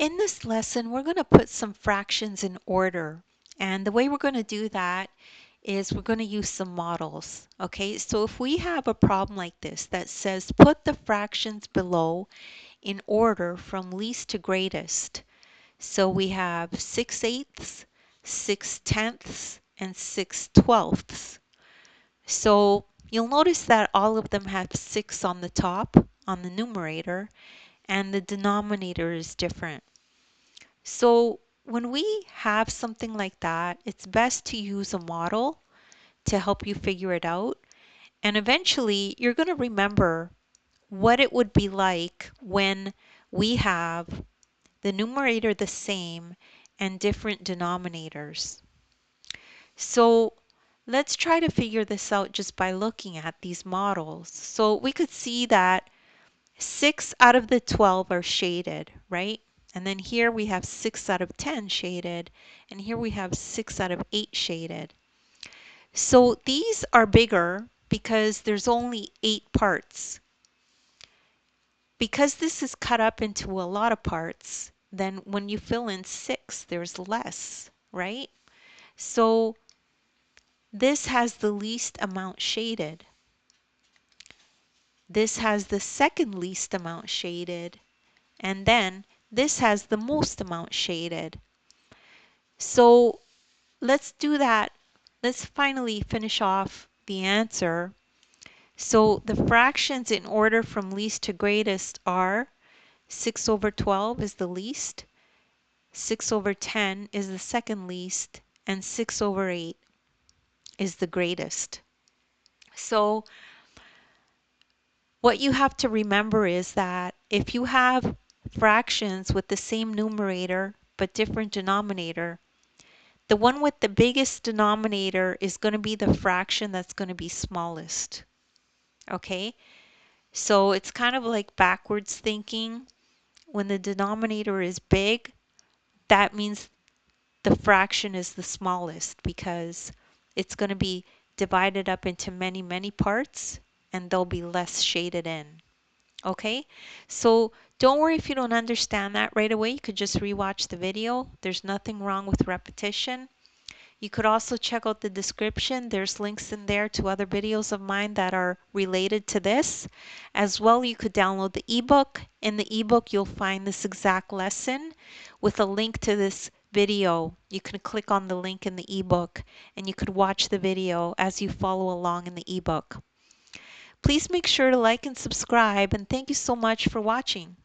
In this lesson, we're going to put some fractions in order. And the way we're going to do that is we're going to use some models. Okay, so if we have a problem like this that says put the fractions below in order from least to greatest. So we have 6/8, 6/10, and 6/12. So you'll notice that all of them have 6 on the top, on the numerator, and the denominator is different. So when we have something like that, it's best to use a model to help you figure it out. And eventually you're going to remember what it would be like when we have the numerator the same and different denominators. So let's try to figure this out just by looking at these models. So we could see that 6 out of the 12 are shaded, right? And then here we have 6 out of 10 shaded, and here we have 6 out of 8 shaded. So these are bigger because there's only 8 parts. Because this is cut up into a lot of parts, then when you fill in 6, there's less, right? So this has the least amount shaded. This has the second least amount shaded. And then this has the most amount shaded. So let's do that. Let's finally finish off the answer. So the fractions in order from least to greatest are 6/12 is the least, 6/10 is the second least, and 6/8 is the greatest. So what you have to remember is that if you have fractions with the same numerator but different denominator, the one with the biggest denominator is going to be the fraction that's going to be smallest. Okay? So it's kind of like backwards thinking. When the denominator is big, that means the fraction is the smallest because it's going to be divided up into many, many parts and they'll be less shaded in. Okay, so don't worry if you don't understand that right away. You could just rewatch the video. There's nothing wrong with repetition. You could also check out the description. There's links in there to other videos of mine that are related to this. As well, you could download the ebook. In the ebook, you'll find this exact lesson with a link to this video. You can click on the link in the ebook and you could watch the video as you follow along in the ebook. Please make sure to like and subscribe, and thank you so much for watching.